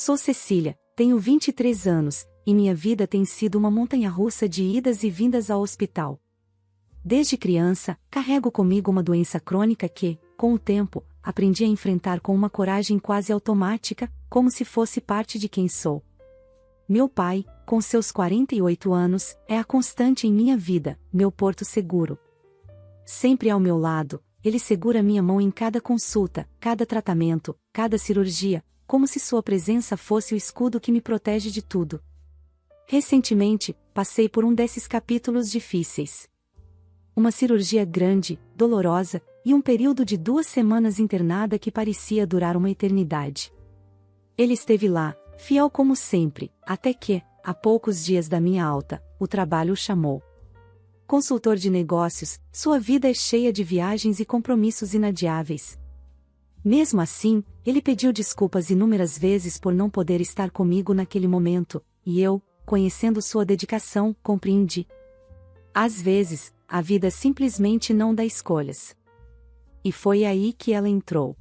Sou Cecília, tenho 23 anos, e minha vida tem sido uma montanha-russa de idas e vindas ao hospital. Desde criança, carrego comigo uma doença crônica que, com o tempo, aprendi a enfrentar com uma coragem quase automática, como se fosse parte de quem sou. Meu pai, com seus 48 anos, é a constante em minha vida, meu porto seguro. Sempre ao meu lado, ele segura minha mão em cada consulta, cada tratamento, cada cirurgia, como se sua presença fosse o escudo que me protege de tudo. Recentemente, passei por um desses capítulos difíceis. Uma cirurgia grande, dolorosa, e um período de 2 semanas internada que parecia durar uma eternidade. Ele esteve lá, fiel como sempre, até que, a poucos dias da minha alta, o trabalho o chamou. Consultor de negócios, sua vida é cheia de viagens e compromissos inadiáveis. Mesmo assim, ele pediu desculpas inúmeras vezes por não poder estar comigo naquele momento, e eu, conhecendo sua dedicação, compreendi. Às vezes, a vida simplesmente não dá escolhas. E foi aí que ela entrou.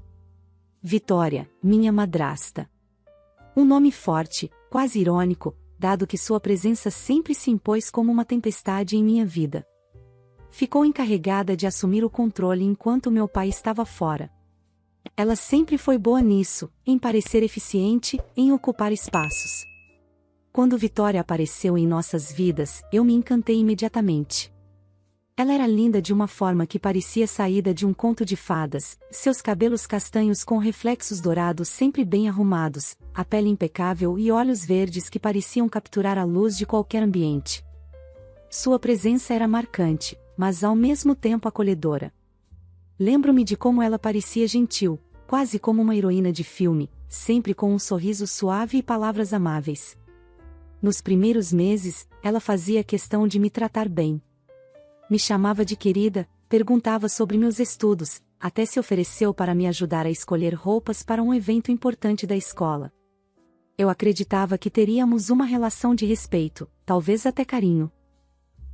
Vitória, minha madrasta. Um nome forte, quase irônico, dado que sua presença sempre se impôs como uma tempestade em minha vida. Ficou encarregada de assumir o controle enquanto meu pai estava fora. Ela sempre foi boa nisso, em parecer eficiente, em ocupar espaços. Quando Vitória apareceu em nossas vidas, eu me encantei imediatamente. Ela era linda de uma forma que parecia saída de um conto de fadas, seus cabelos castanhos com reflexos dourados sempre bem arrumados, a pele impecável e olhos verdes que pareciam capturar a luz de qualquer ambiente. Sua presença era marcante, mas ao mesmo tempo acolhedora. Lembro-me de como ela parecia gentil, quase como uma heroína de filme, sempre com um sorriso suave e palavras amáveis. Nos primeiros meses, ela fazia questão de me tratar bem. Me chamava de querida, perguntava sobre meus estudos, até se ofereceu para me ajudar a escolher roupas para um evento importante da escola. Eu acreditava que teríamos uma relação de respeito, talvez até carinho.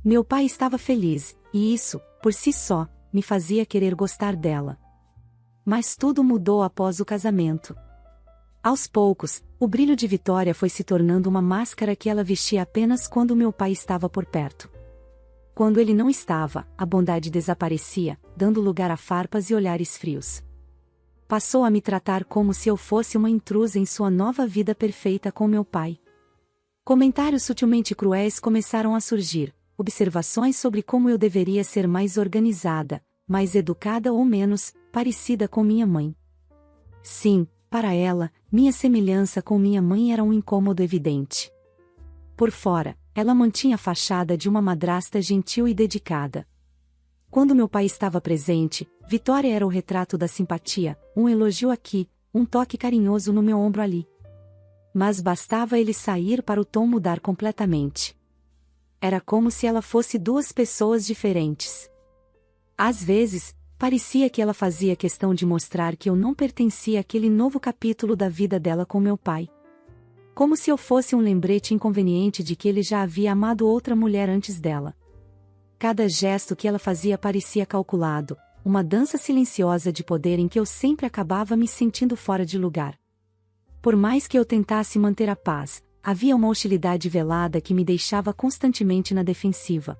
Meu pai estava feliz, e isso, por si só, me fazia querer gostar dela. Mas tudo mudou após o casamento. Aos poucos, o brilho de Vitória foi se tornando uma máscara que ela vestia apenas quando meu pai estava por perto. Quando ele não estava, a bondade desaparecia, dando lugar a farpas e olhares frios. Passou a me tratar como se eu fosse uma intrusa em sua nova vida perfeita com meu pai. Comentários sutilmente cruéis começaram a surgir, observações sobre como eu deveria ser mais organizada, mais educada ou menos, parecida com minha mãe. Sim, para ela, minha semelhança com minha mãe era um incômodo evidente. Por fora, ela mantinha a fachada de uma madrasta gentil e dedicada. Quando meu pai estava presente, Vitória era o retrato da simpatia, um elogio aqui, um toque carinhoso no meu ombro ali. Mas bastava ele sair para o tom mudar completamente. Era como se ela fosse 2 pessoas diferentes. Às vezes, parecia que ela fazia questão de mostrar que eu não pertencia àquele novo capítulo da vida dela com meu pai. Como se eu fosse um lembrete inconveniente de que ele já havia amado outra mulher antes dela. Cada gesto que ela fazia parecia calculado, uma dança silenciosa de poder em que eu sempre acabava me sentindo fora de lugar. Por mais que eu tentasse manter a paz, havia uma hostilidade velada que me deixava constantemente na defensiva.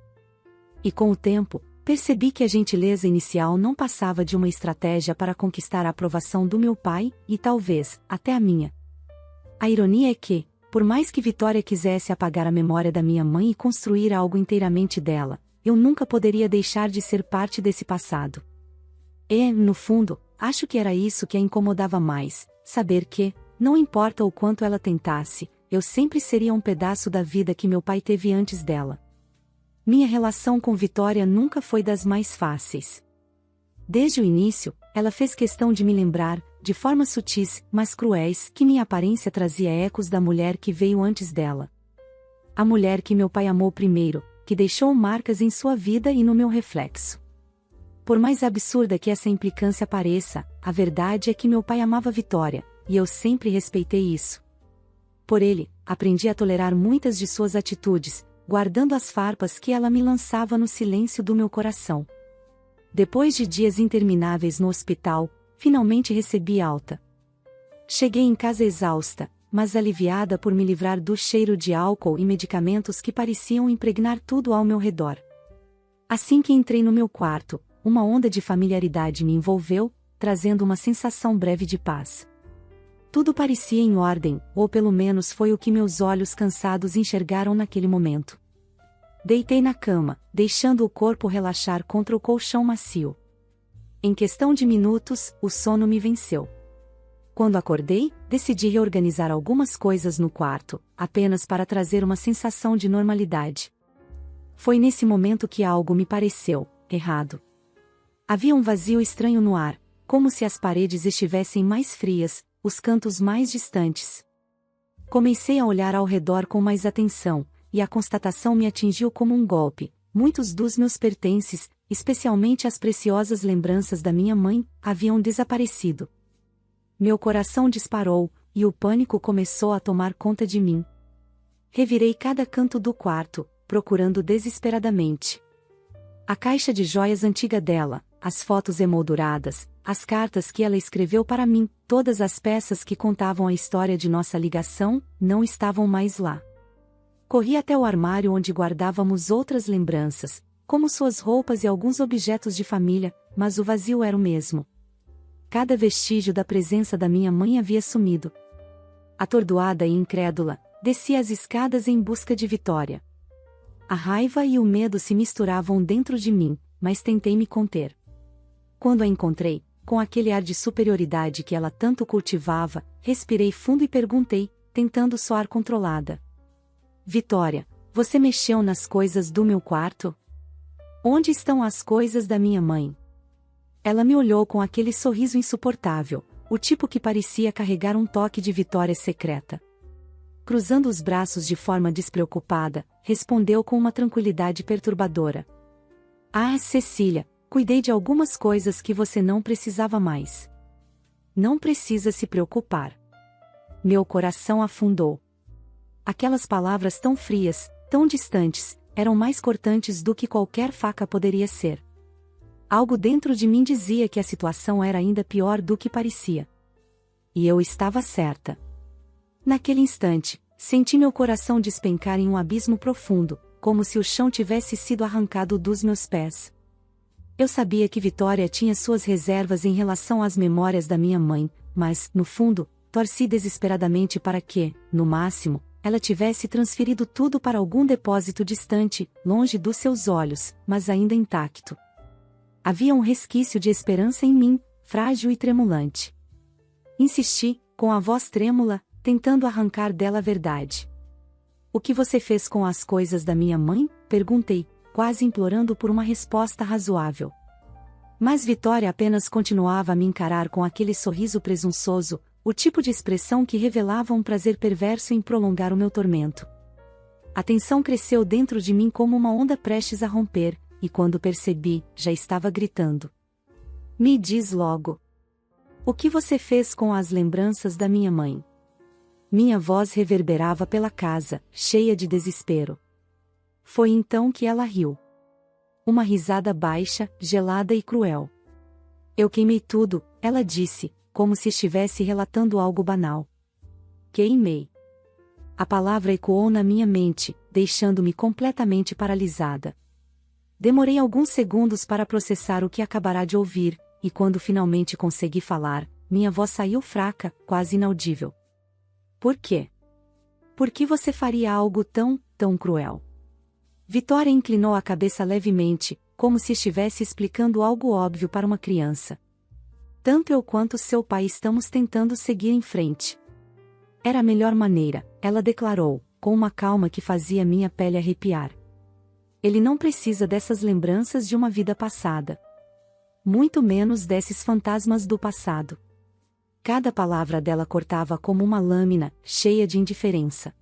E com o tempo, percebi que a gentileza inicial não passava de uma estratégia para conquistar a aprovação do meu pai, e talvez, até a minha. A ironia é que, por mais que Vitória quisesse apagar a memória da minha mãe e construir algo inteiramente dela, eu nunca poderia deixar de ser parte desse passado. E, no fundo, acho que era isso que a incomodava mais, saber que, não importa o quanto ela tentasse, eu sempre seria um pedaço da vida que meu pai teve antes dela. Minha relação com Vitória nunca foi das mais fáceis. Desde o início, ela fez questão de me lembrar, de formas sutis, mas cruéis, que minha aparência trazia ecos da mulher que veio antes dela. A mulher que meu pai amou primeiro, que deixou marcas em sua vida e no meu reflexo. Por mais absurda que essa implicância pareça, a verdade é que meu pai amava Vitória, e eu sempre respeitei isso. Por ele, aprendi a tolerar muitas de suas atitudes, guardando as farpas que ela me lançava no silêncio do meu coração. Depois de dias intermináveis no hospital, finalmente recebi alta. Cheguei em casa exausta, mas aliviada por me livrar do cheiro de álcool e medicamentos que pareciam impregnar tudo ao meu redor. Assim que entrei no meu quarto, uma onda de familiaridade me envolveu, trazendo uma sensação breve de paz. Tudo parecia em ordem, ou pelo menos foi o que meus olhos cansados enxergaram naquele momento. Deitei na cama, deixando o corpo relaxar contra o colchão macio. Em questão de minutos, o sono me venceu. Quando acordei, decidi reorganizar algumas coisas no quarto, apenas para trazer uma sensação de normalidade. Foi nesse momento que algo me pareceu errado. Havia um vazio estranho no ar, como se as paredes estivessem mais frias, os cantos mais distantes. Comecei a olhar ao redor com mais atenção, e a constatação me atingiu como um golpe. Muitos dos meus pertences, especialmente as preciosas lembranças da minha mãe, haviam desaparecido. Meu coração disparou, e o pânico começou a tomar conta de mim. Revirei cada canto do quarto, procurando desesperadamente. A caixa de joias antiga dela, as fotos emolduradas, as cartas que ela escreveu para mim, todas as peças que contavam a história de nossa ligação, não estavam mais lá. Corri até o armário onde guardávamos outras lembranças, como suas roupas e alguns objetos de família, mas o vazio era o mesmo. Cada vestígio da presença da minha mãe havia sumido. Atordoada e incrédula, desci as escadas em busca de Vitória. A raiva e o medo se misturavam dentro de mim, mas tentei me conter. Quando a encontrei, com aquele ar de superioridade que ela tanto cultivava, respirei fundo e perguntei, tentando soar controlada. Vitória, você mexeu nas coisas do meu quarto? Onde estão as coisas da minha mãe? Ela me olhou com aquele sorriso insuportável, o tipo que parecia carregar um toque de vitória secreta. Cruzando os braços de forma despreocupada, respondeu com uma tranquilidade perturbadora. Ah, Cecília, cuidei de algumas coisas que você não precisava mais. Não precisa se preocupar. Meu coração afundou. Aquelas palavras tão frias, tão distantes, eram mais cortantes do que qualquer faca poderia ser. Algo dentro de mim dizia que a situação era ainda pior do que parecia. E eu estava certa. Naquele instante, senti meu coração despencar em um abismo profundo, como se o chão tivesse sido arrancado dos meus pés. Eu sabia que Vitória tinha suas reservas em relação às memórias da minha mãe, mas, no fundo, torci desesperadamente para que, no máximo, ela tivesse transferido tudo para algum depósito distante, longe dos seus olhos, mas ainda intacto. Havia um resquício de esperança em mim, frágil e tremulante. Insisti, com a voz trêmula, tentando arrancar dela a verdade. O que você fez com as coisas da minha mãe? Perguntei, quase implorando por uma resposta razoável. Mas Vitória apenas continuava a me encarar com aquele sorriso presunçoso, o tipo de expressão que revelava um prazer perverso em prolongar o meu tormento. A tensão cresceu dentro de mim como uma onda prestes a romper, e quando percebi, já estava gritando. Me diz logo. O que você fez com as lembranças da minha mãe? Minha voz reverberava pela casa, cheia de desespero. Foi então que ela riu. Uma risada baixa, gelada e cruel. Eu queimei tudo, ela disse, como se estivesse relatando algo banal. Queimei. A palavra ecoou na minha mente, deixando-me completamente paralisada. Demorei alguns segundos para processar o que acabará de ouvir, e quando finalmente consegui falar, minha voz saiu fraca, quase inaudível. Por quê? Por que você faria algo tão cruel? Vitória inclinou a cabeça levemente, como se estivesse explicando algo óbvio para uma criança. Tanto eu quanto seu pai estamos tentando seguir em frente. Era a melhor maneira, ela declarou, com uma calma que fazia minha pele arrepiar. Ele não precisa dessas lembranças de uma vida passada. Muito menos desses fantasmas do passado. Cada palavra dela cortava como uma lâmina, cheia de indiferença.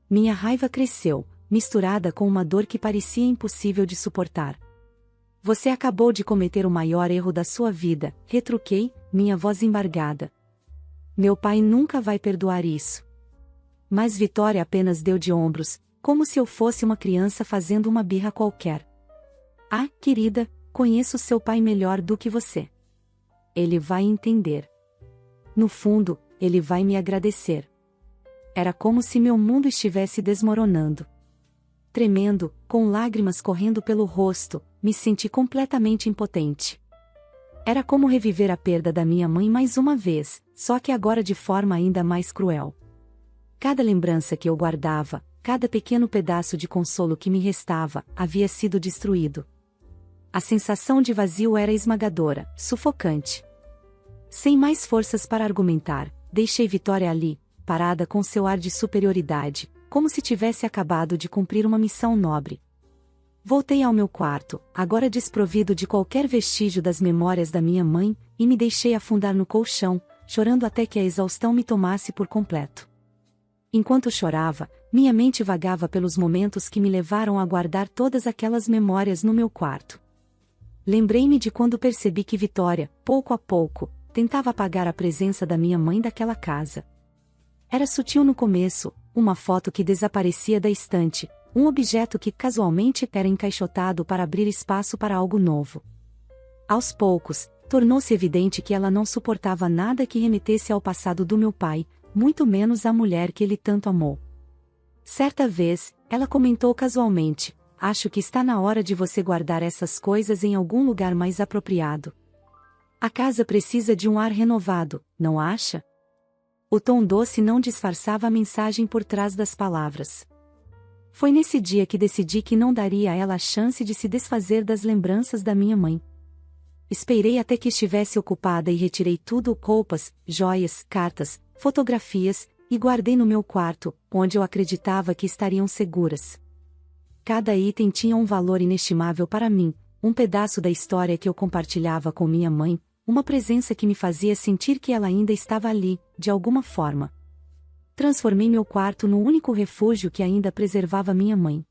Minha raiva cresceu, misturada com uma dor que parecia impossível de suportar. Você acabou de cometer o maior erro da sua vida, retruquei, minha voz embargada. Meu pai nunca vai perdoar isso. Mas Vitória apenas deu de ombros, como se eu fosse uma criança fazendo uma birra qualquer. Ah, querida, conheço seu pai melhor do que você. Ele vai entender. No fundo, ele vai me agradecer. Era como se meu mundo estivesse desmoronando. Tremendo, com lágrimas correndo pelo rosto, me senti completamente impotente. Era como reviver a perda da minha mãe mais uma vez, só que agora de forma ainda mais cruel. Cada lembrança que eu guardava, cada pequeno pedaço de consolo que me restava, havia sido destruído. A sensação de vazio era esmagadora, sufocante. Sem mais forças para argumentar, deixei Vitória ali, parada com seu ar de superioridade, como se tivesse acabado de cumprir uma missão nobre. Voltei ao meu quarto, agora desprovido de qualquer vestígio das memórias da minha mãe, e me deixei afundar no colchão, chorando até que a exaustão me tomasse por completo. Enquanto chorava, minha mente vagava pelos momentos que me levaram a guardar todas aquelas memórias no meu quarto. Lembrei-me de quando percebi que Vitória, pouco a pouco, tentava apagar a presença da minha mãe daquela casa. Era sutil no começo, uma foto que desaparecia da estante, um objeto que casualmente era encaixotado para abrir espaço para algo novo. Aos poucos, tornou-se evidente que ela não suportava nada que remetesse ao passado do meu pai, muito menos à mulher que ele tanto amou. Certa vez, ela comentou casualmente: "Acho que está na hora de você guardar essas coisas em algum lugar mais apropriado. A casa precisa de um ar renovado, não acha?" O tom doce não disfarçava a mensagem por trás das palavras. Foi nesse dia que decidi que não daria a ela a chance de se desfazer das lembranças da minha mãe. Esperei até que estivesse ocupada e retirei tudo: roupas, joias, cartas, fotografias, e guardei no meu quarto, onde eu acreditava que estariam seguras. Cada item tinha um valor inestimável para mim, um pedaço da história que eu compartilhava com minha mãe, uma presença que me fazia sentir que ela ainda estava ali, de alguma forma. Transformei meu quarto no único refúgio que ainda preservava minha mãe.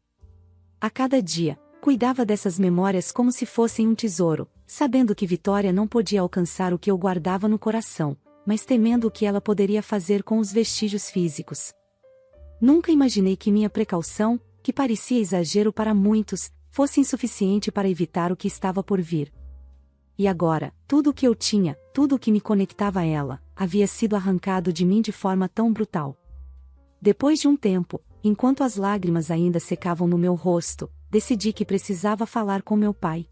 A cada dia, cuidava dessas memórias como se fossem um tesouro, sabendo que Vitória não podia alcançar o que eu guardava no coração, mas temendo o que ela poderia fazer com os vestígios físicos. Nunca imaginei que minha precaução, que parecia exagero para muitos, fosse insuficiente para evitar o que estava por vir. E agora, tudo o que eu tinha, tudo o que me conectava a ela, havia sido arrancado de mim de forma tão brutal. Depois de um tempo, enquanto as lágrimas ainda secavam no meu rosto, decidi que precisava falar com meu pai.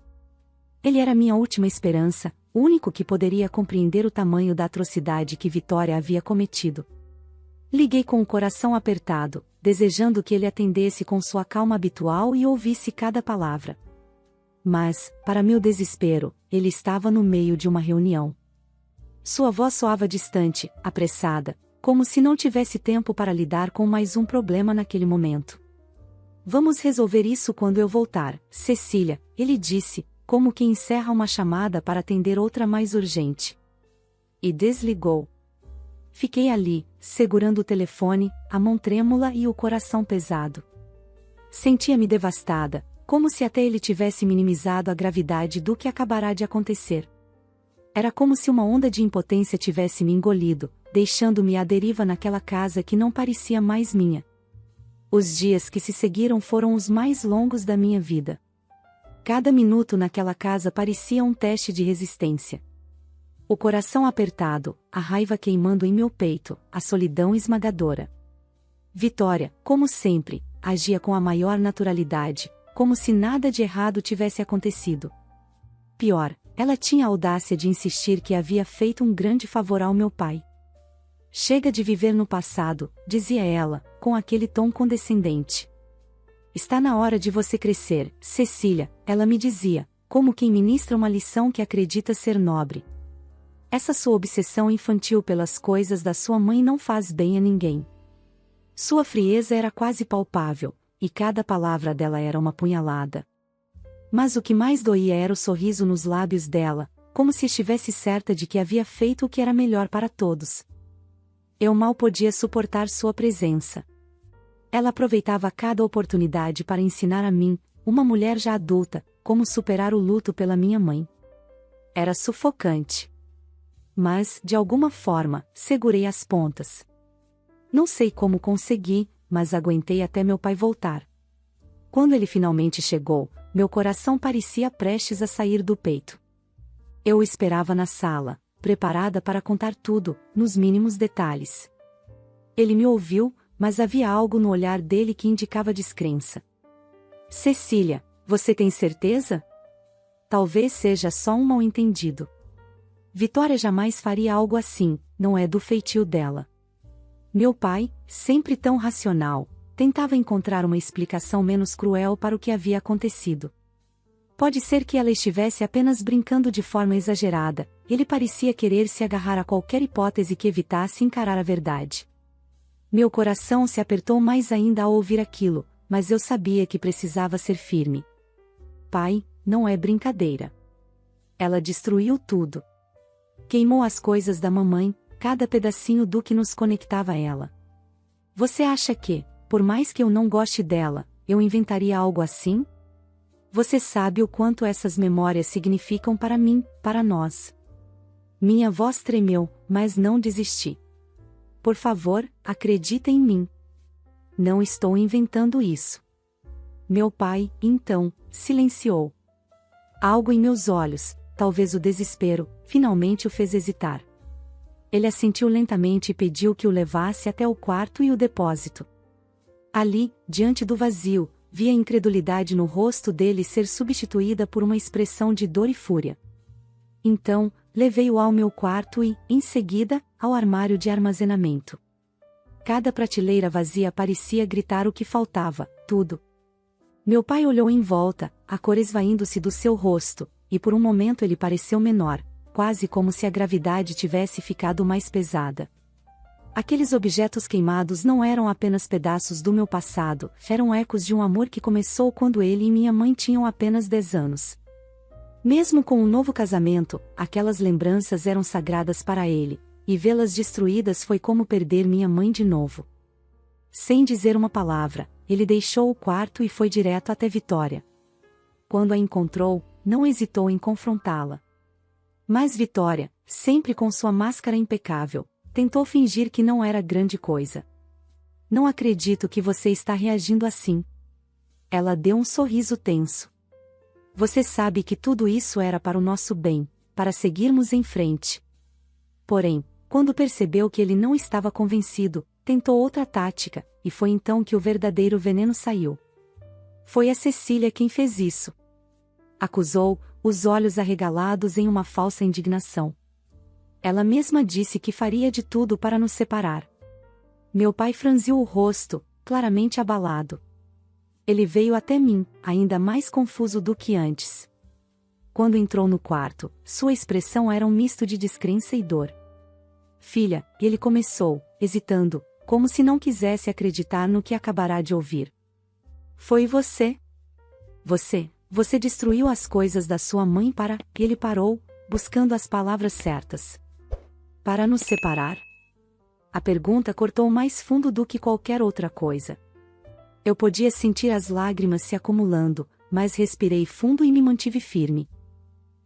Ele era minha última esperança, o único que poderia compreender o tamanho da atrocidade que Vitória havia cometido. Liguei com o coração apertado, desejando que ele atendesse com sua calma habitual e ouvisse cada palavra. Mas, para meu desespero, ele estava no meio de uma reunião. Sua voz soava distante, apressada, como se não tivesse tempo para lidar com mais um problema naquele momento. "Vamos resolver isso quando eu voltar, Cecília", ele disse, como quem encerra uma chamada para atender outra mais urgente. E desligou. Fiquei ali, segurando o telefone, a mão trêmula e o coração pesado. Sentia-me devastada, como se até ele tivesse minimizado a gravidade do que acabará de acontecer. Era como se uma onda de impotência tivesse me engolido, deixando-me à deriva naquela casa que não parecia mais minha. Os dias que se seguiram foram os mais longos da minha vida. Cada minuto naquela casa parecia um teste de resistência. O coração apertado, a raiva queimando em meu peito, a solidão esmagadora. Vitória, como sempre, agia com a maior naturalidade, como se nada de errado tivesse acontecido. Pior, ela tinha a audácia de insistir que havia feito um grande favor ao meu pai. "Chega de viver no passado", dizia ela, com aquele tom condescendente. "Está na hora de você crescer, Cecília", ela me dizia, como quem ministra uma lição que acredita ser nobre. Essa sua obsessão infantil pelas coisas da sua mãe não faz bem a ninguém. Sua frieza era quase palpável, e cada palavra dela era uma punhalada. Mas o que mais doía era o sorriso nos lábios dela, como se estivesse certa de que havia feito o que era melhor para todos. Eu mal podia suportar sua presença. Ela aproveitava cada oportunidade para ensinar a mim, uma mulher já adulta, como superar o luto pela minha mãe. Era sufocante. Mas, de alguma forma, segurei as pontas. Não sei como consegui, mas aguentei até meu pai voltar. Quando ele finalmente chegou, meu coração parecia prestes a sair do peito. Eu o esperava na sala, preparada para contar tudo, nos mínimos detalhes. Ele me ouviu, mas havia algo no olhar dele que indicava descrença. Cecília, você tem certeza? Talvez seja só um mal-entendido. Vitória jamais faria algo assim, não é do feitio dela. Meu pai, sempre tão racional, tentava encontrar uma explicação menos cruel para o que havia acontecido. Pode ser que ela estivesse apenas brincando de forma exagerada, ele parecia querer se agarrar a qualquer hipótese que evitasse encarar a verdade. Meu coração se apertou mais ainda ao ouvir aquilo, mas eu sabia que precisava ser firme. Pai, não é brincadeira. Ela destruiu tudo. Queimou as coisas da mamãe, cada pedacinho do que nos conectava a ela. Você acha que, por mais que eu não goste dela, eu inventaria algo assim? Você sabe o quanto essas memórias significam para mim, para nós. Minha voz tremeu, mas não desisti. Por favor, acredita em mim. Não estou inventando isso. Meu pai, então, silenciou. Algo em meus olhos, talvez o desespero, finalmente o fez hesitar. Ele assentiu lentamente e pediu que o levasse até o quarto e o depósito. Ali, diante do vazio, vi a incredulidade no rosto dele ser substituída por uma expressão de dor e fúria. Então, levei-o ao meu quarto e, em seguida, ao armário de armazenamento. Cada prateleira vazia parecia gritar o que faltava, tudo. Meu pai olhou em volta, a cor esvaindo-se do seu rosto, e por um momento ele pareceu menor, quase como se a gravidade tivesse ficado mais pesada. Aqueles objetos queimados não eram apenas pedaços do meu passado, eram ecos de um amor que começou quando ele e minha mãe tinham apenas 10 anos. Mesmo com o novo casamento, aquelas lembranças eram sagradas para ele, e vê-las destruídas foi como perder minha mãe de novo. Sem dizer uma palavra, ele deixou o quarto e foi direto até Vitória. Quando a encontrou, não hesitou em confrontá-la. Mas Vitória, sempre com sua máscara impecável, tentou fingir que não era grande coisa. Não acredito que você está reagindo assim. Ela deu um sorriso tenso. Você sabe que tudo isso era para o nosso bem, para seguirmos em frente. Porém, quando percebeu que ele não estava convencido, tentou outra tática, e foi então que o verdadeiro veneno saiu. Foi a Cecília quem fez isso. Acusou, os olhos arregalados em uma falsa indignação. Ela mesma disse que faria de tudo para nos separar. Meu pai franziu o rosto, claramente abalado. Ele veio até mim, ainda mais confuso do que antes. Quando entrou no quarto, sua expressão era um misto de descrença e dor. Filha, ele começou, hesitando, como se não quisesse acreditar no que acabará de ouvir. Foi você? Você destruiu as coisas da sua mãe para... Ele parou, buscando as palavras certas. Para nos separar? A pergunta cortou mais fundo do que qualquer outra coisa. Eu podia sentir as lágrimas se acumulando, mas respirei fundo e me mantive firme.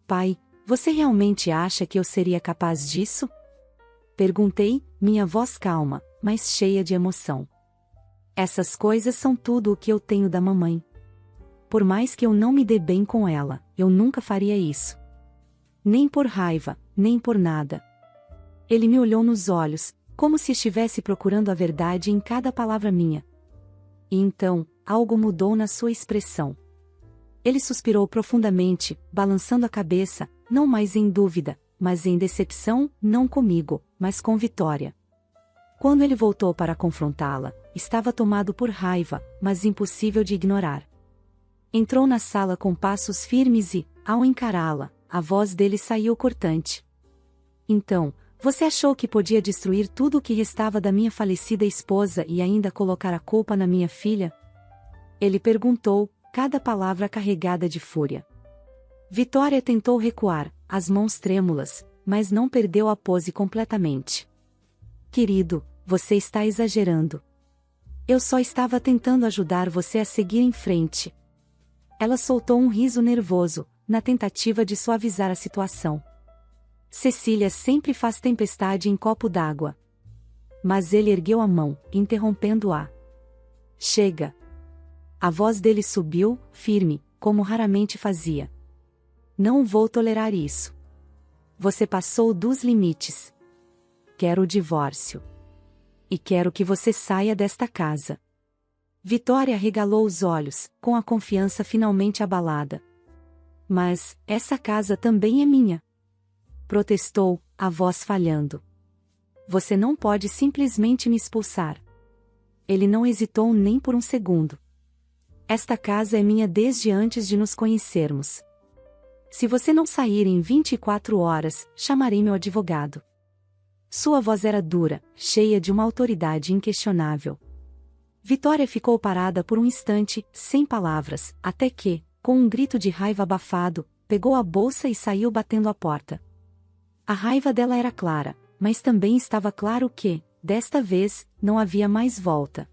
Pai, você realmente acha que eu seria capaz disso? Perguntei, minha voz calma, mas cheia de emoção. Essas coisas são tudo o que eu tenho da mamãe. Por mais que eu não me dê bem com ela, eu nunca faria isso. Nem por raiva, nem por nada. Ele me olhou nos olhos, como se estivesse procurando a verdade em cada palavra minha. E então, algo mudou na sua expressão. Ele suspirou profundamente, balançando a cabeça, não mais em dúvida, mas em decepção, não comigo, mas com Vitória. Quando ele voltou para confrontá-la, estava tomado por raiva, mas impossível de ignorar. Entrou na sala com passos firmes e, ao encará-la, a voz dele saiu cortante. Então, você achou que podia destruir tudo o que restava da minha falecida esposa e ainda colocar a culpa na minha filha? Ele perguntou, cada palavra carregada de fúria. Vitória tentou recuar, as mãos trêmulas, mas não perdeu a pose completamente. Querido, você está exagerando. Eu só estava tentando ajudar você a seguir em frente. Ela soltou um riso nervoso, na tentativa de suavizar a situação. Cecília sempre faz tempestade em copo d'água. Mas ele ergueu a mão, interrompendo-a. Chega. A voz dele subiu, firme, como raramente fazia. Não vou tolerar isso. Você passou dos limites. Quero o divórcio. e quero que você saia desta casa. Vitória arregalou os olhos, com a confiança finalmente abalada. Mas, essa casa também é minha. Protestou, a voz falhando. Você não pode simplesmente me expulsar. Ele não hesitou nem por um segundo. Esta casa é minha desde antes de nos conhecermos. Se você não sair em 24 horas, chamarei meu advogado. Sua voz era dura, cheia de uma autoridade inquestionável. Vitória ficou parada por um instante, sem palavras, até que, com um grito de raiva abafado, pegou a bolsa e saiu batendo a porta. A raiva dela era clara, mas também estava claro que, desta vez, não havia mais volta.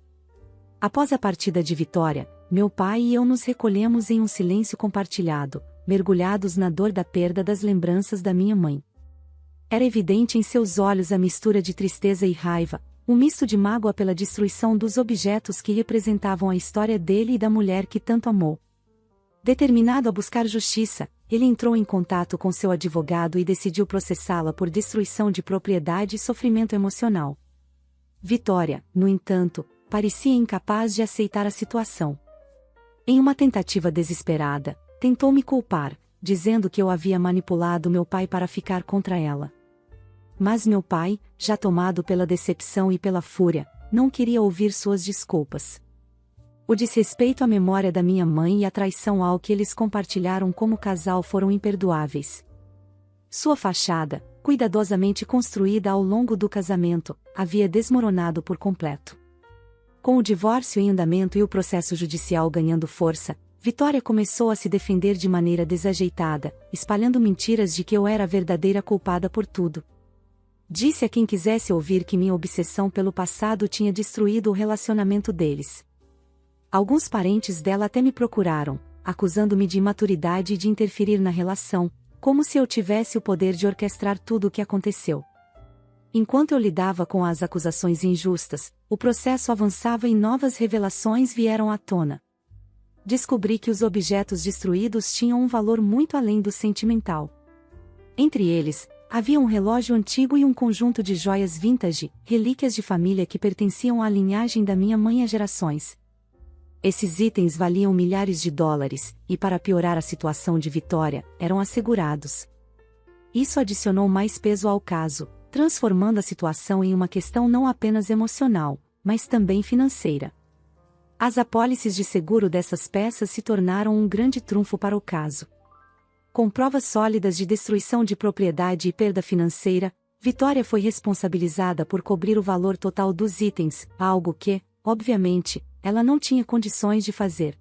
Após a partida de Vitória, meu pai e eu nos recolhemos em um silêncio compartilhado, mergulhados na dor da perda das lembranças da minha mãe. Era evidente em seus olhos a mistura de tristeza e raiva, um misto de mágoa pela destruição dos objetos que representavam a história dele e da mulher que tanto amou. Determinado a buscar justiça, ele entrou em contato com seu advogado e decidiu processá-la por destruição de propriedade e sofrimento emocional. Vitória, no entanto, parecia incapaz de aceitar a situação. Em uma tentativa desesperada, tentou me culpar, dizendo que eu havia manipulado meu pai para ficar contra ela. Mas meu pai, já tomado pela decepção e pela fúria, não queria ouvir suas desculpas. O desrespeito à memória da minha mãe e a traição ao que eles compartilharam como casal foram imperdoáveis. Sua fachada, cuidadosamente construída ao longo do casamento, havia desmoronado por completo. Com o divórcio em andamento e o processo judicial ganhando força, Vitória começou a se defender de maneira desajeitada, espalhando mentiras de que eu era a verdadeira culpada por tudo. Disse a quem quisesse ouvir que minha obsessão pelo passado tinha destruído o relacionamento deles. Alguns parentes dela até me procuraram, acusando-me de imaturidade e de interferir na relação, como se eu tivesse o poder de orquestrar tudo o que aconteceu. Enquanto eu lidava com as acusações injustas, o processo avançava e novas revelações vieram à tona. Descobri que os objetos destruídos tinham um valor muito além do sentimental. Entre eles, havia um relógio antigo e um conjunto de joias vintage, relíquias de família que pertenciam à linhagem da minha mãe há gerações. Esses itens valiam milhares de dólares, e para piorar a situação de Vitória, eram assegurados. Isso adicionou mais peso ao caso, transformando a situação em uma questão não apenas emocional, mas também financeira. As apólices de seguro dessas peças se tornaram um grande trunfo para o caso. Com provas sólidas de destruição de propriedade e perda financeira, Vitória foi responsabilizada por cobrir o valor total dos itens, algo que, obviamente, ela não tinha condições de fazer.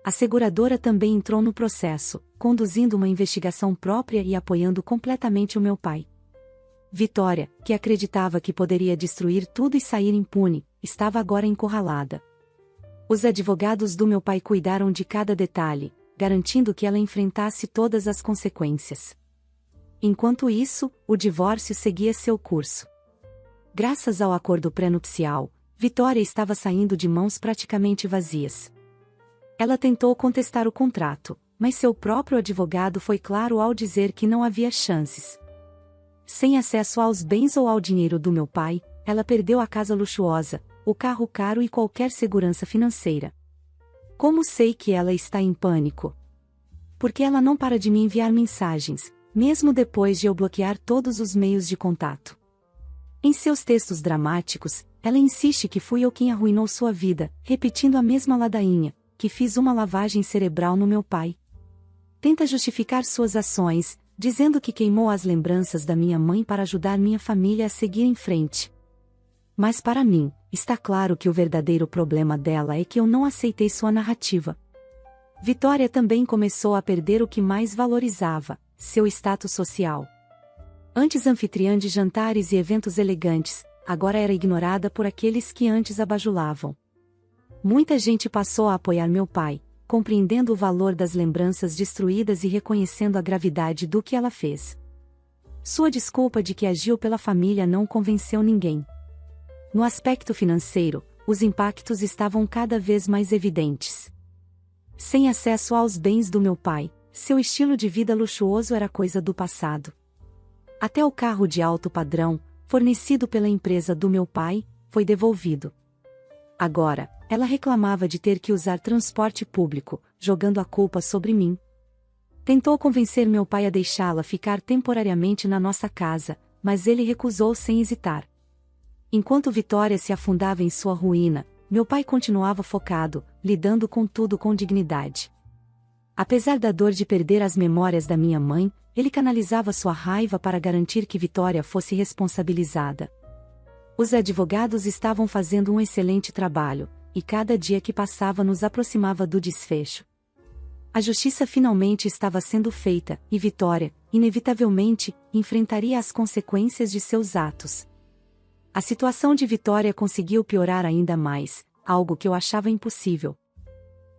A seguradora também entrou no processo, conduzindo uma investigação própria e apoiando completamente o meu pai. Vitória, que acreditava que poderia destruir tudo e sair impune, estava agora encurralada. Os advogados do meu pai cuidaram de cada detalhe, garantindo que ela enfrentasse todas as consequências. Enquanto isso, o divórcio seguia seu curso. Graças ao acordo pré-nupcial, Vitória estava saindo de mãos praticamente vazias. Ela tentou contestar o contrato, mas seu próprio advogado foi claro ao dizer que não havia chances. Sem acesso aos bens ou ao dinheiro do meu pai, ela perdeu a casa luxuosa, o carro caro e qualquer segurança financeira. Como sei que ela está em pânico? Porque ela não para de me enviar mensagens, mesmo depois de eu bloquear todos os meios de contato. Em seus textos dramáticos, ela insiste que fui eu quem arruinou sua vida, repetindo a mesma ladainha, que fiz uma lavagem cerebral no meu pai. Tenta justificar suas ações, dizendo que queimou as lembranças da minha mãe para ajudar minha família a seguir em frente. Mas para mim, está claro que o verdadeiro problema dela é que eu não aceitei sua narrativa. Vitória também começou a perder o que mais valorizava, seu status social. Antes anfitriã de jantares e eventos elegantes, agora era ignorada por aqueles que antes a bajulavam. Muita gente passou a apoiar meu pai, compreendendo o valor das lembranças destruídas e reconhecendo a gravidade do que ela fez. Sua desculpa de que agiu pela família não convenceu ninguém. No aspecto financeiro, os impactos estavam cada vez mais evidentes. Sem acesso aos bens do meu pai, seu estilo de vida luxuoso era coisa do passado. Até o carro de alto padrão, fornecido pela empresa do meu pai, foi devolvido. Agora, ela reclamava de ter que usar transporte público, jogando a culpa sobre mim. Tentou convencer meu pai a deixá-la ficar temporariamente na nossa casa, mas ele recusou sem hesitar. Enquanto Vitória se afundava em sua ruína, meu pai continuava focado, lidando com tudo com dignidade. Apesar da dor de perder as memórias da minha mãe, ele canalizava sua raiva para garantir que Vitória fosse responsabilizada. Os advogados estavam fazendo um excelente trabalho, e cada dia que passava nos aproximava do desfecho. A justiça finalmente estava sendo feita, e Vitória, inevitavelmente, enfrentaria as consequências de seus atos. A situação de Vitória conseguiu piorar ainda mais, algo que eu achava impossível.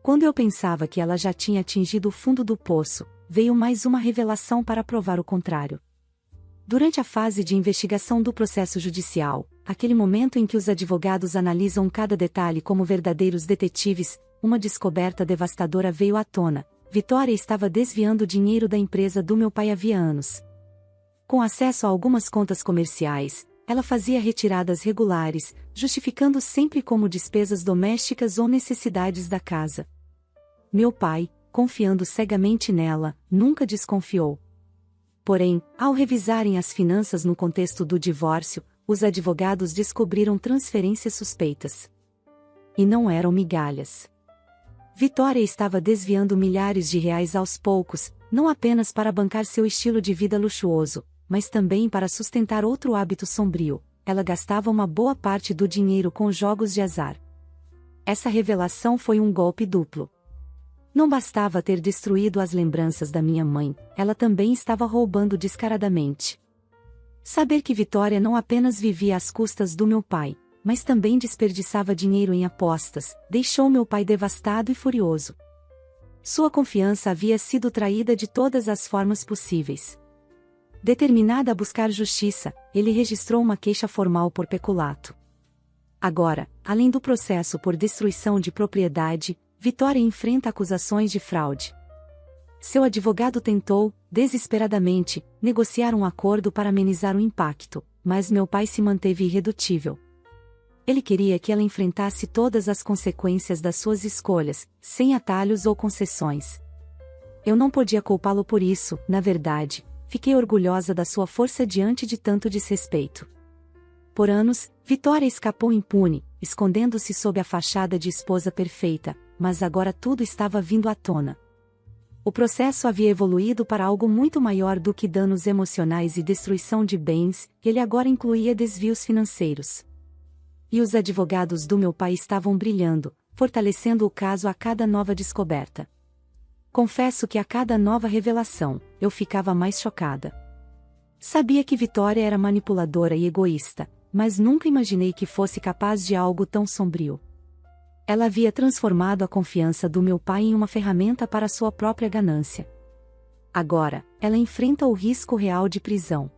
Quando eu pensava que ela já tinha atingido o fundo do poço, veio mais uma revelação para provar o contrário. Durante a fase de investigação do processo judicial, aquele momento em que os advogados analisam cada detalhe como verdadeiros detetives, uma descoberta devastadora veio à tona. Vitória estava desviando dinheiro da empresa do meu pai havia anos. Com acesso a algumas contas comerciais, ela fazia retiradas regulares, justificando sempre como despesas domésticas ou necessidades da casa. Meu pai, confiando cegamente nela, nunca desconfiou. Porém, ao revisarem as finanças no contexto do divórcio, os advogados descobriram transferências suspeitas. E não eram migalhas. Vitória estava desviando milhares de reais aos poucos, não apenas para bancar seu estilo de vida luxuoso, mas também para sustentar outro hábito sombrio. Ela gastava uma boa parte do dinheiro com jogos de azar. Essa revelação foi um golpe duplo. Não bastava ter destruído as lembranças da minha mãe, ela também estava roubando descaradamente. Saber que Vitória não apenas vivia às custas do meu pai, mas também desperdiçava dinheiro em apostas, deixou meu pai devastado e furioso. Sua confiança havia sido traída de todas as formas possíveis. Determinada a buscar justiça, ele registrou uma queixa formal por peculato. Agora, além do processo por destruição de propriedade, Vitória enfrenta acusações de fraude. Seu advogado tentou, desesperadamente, negociar um acordo para amenizar o impacto, mas meu pai se manteve irredutível. Ele queria que ela enfrentasse todas as consequências das suas escolhas, sem atalhos ou concessões. Eu não podia culpá-lo por isso, na verdade, fiquei orgulhosa da sua força diante de tanto desrespeito. Por anos, Vitória escapou impune, escondendo-se sob a fachada de esposa perfeita, mas agora tudo estava vindo à tona. O processo havia evoluído para algo muito maior do que danos emocionais e destruição de bens, ele agora incluía desvios financeiros. E os advogados do meu pai estavam brilhando, fortalecendo o caso a cada nova descoberta. Confesso que a cada nova revelação, eu ficava mais chocada. Sabia que Vitória era manipuladora e egoísta, mas nunca imaginei que fosse capaz de algo tão sombrio. Ela havia transformado a confiança do meu pai em uma ferramenta para sua própria ganância. Agora, ela enfrenta o risco real de prisão.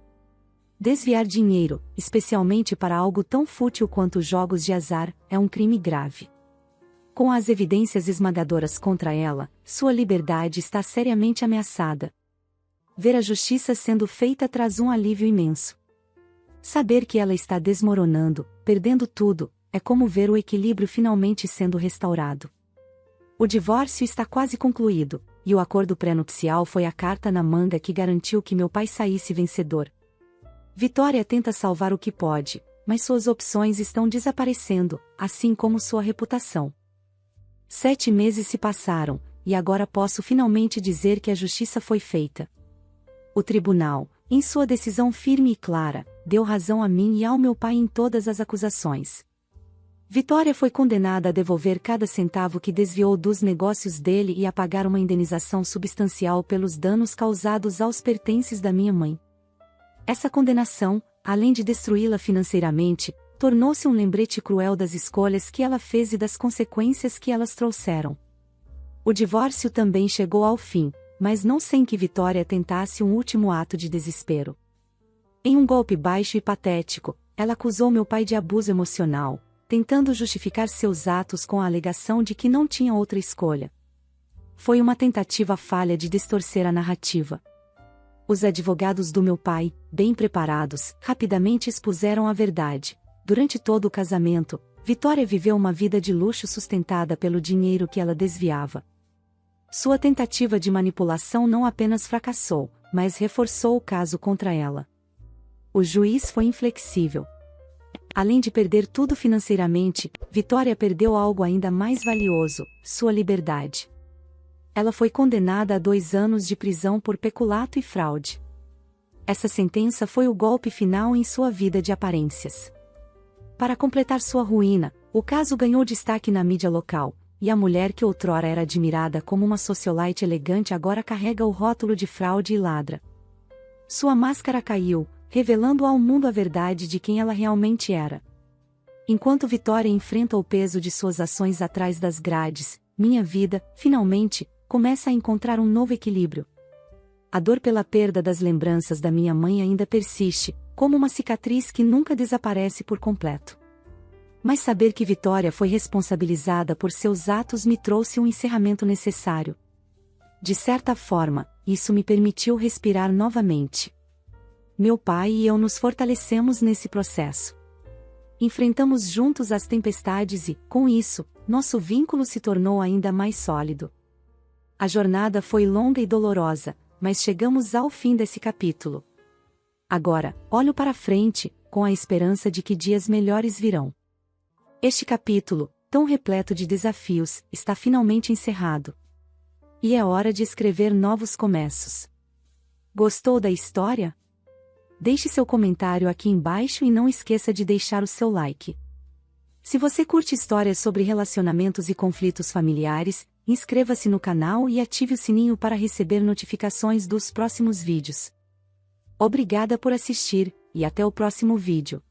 Desviar dinheiro, especialmente para algo tão fútil quanto jogos de azar, é um crime grave. Com as evidências esmagadoras contra ela, sua liberdade está seriamente ameaçada. Ver a justiça sendo feita traz um alívio imenso. Saber que ela está desmoronando, perdendo tudo, é como ver o equilíbrio finalmente sendo restaurado. O divórcio está quase concluído, e o acordo pré-nupcial foi a carta na manga que garantiu que meu pai saísse vencedor. Vitória tenta salvar o que pode, mas suas opções estão desaparecendo, assim como sua reputação. 7 meses se passaram, e agora posso finalmente dizer que a justiça foi feita. O tribunal, em sua decisão firme e clara, deu razão a mim e ao meu pai em todas as acusações. Vitória foi condenada a devolver cada centavo que desviou dos negócios dele e a pagar uma indenização substancial pelos danos causados aos pertences da minha mãe. Essa condenação, além de destruí-la financeiramente, tornou-se um lembrete cruel das escolhas que ela fez e das consequências que elas trouxeram. O divórcio também chegou ao fim, mas não sem que Vitória tentasse um último ato de desespero. Em um golpe baixo e patético, ela acusou meu pai de abuso emocional, tentando justificar seus atos com a alegação de que não tinha outra escolha. Foi uma tentativa falha de distorcer a narrativa. Os advogados do meu pai, bem preparados, rapidamente expuseram a verdade. Durante todo o casamento, Vitória viveu uma vida de luxo sustentada pelo dinheiro que ela desviava. Sua tentativa de manipulação não apenas fracassou, mas reforçou o caso contra ela. O juiz foi inflexível. Além de perder tudo financeiramente, Vitória perdeu algo ainda mais valioso: sua liberdade. Ela foi condenada a 2 anos de prisão por peculato e fraude. Essa sentença foi o golpe final em sua vida de aparências. Para completar sua ruína, o caso ganhou destaque na mídia local, e a mulher que outrora era admirada como uma socialite elegante agora carrega o rótulo de fraude e ladra. Sua máscara caiu, revelando ao mundo a verdade de quem ela realmente era. Enquanto Vitória enfrenta o peso de suas ações atrás das grades, minha vida, finalmente, começa a encontrar um novo equilíbrio. A dor pela perda das lembranças da minha mãe ainda persiste, como uma cicatriz que nunca desaparece por completo. Mas saber que Vitória foi responsabilizada por seus atos me trouxe um encerramento necessário. De certa forma, isso me permitiu respirar novamente. Meu pai e eu nos fortalecemos nesse processo. Enfrentamos juntos as tempestades e, com isso, nosso vínculo se tornou ainda mais sólido. A jornada foi longa e dolorosa, mas chegamos ao fim desse capítulo. Agora, olho para frente, com a esperança de que dias melhores virão. Este capítulo, tão repleto de desafios, está finalmente encerrado. E é hora de escrever novos começos. Gostou da história? Deixe seu comentário aqui embaixo e não esqueça de deixar o seu like. Se você curte histórias sobre relacionamentos e conflitos familiares, inscreva-se no canal e ative o sininho para receber notificações dos próximos vídeos. Obrigada por assistir, e até o próximo vídeo.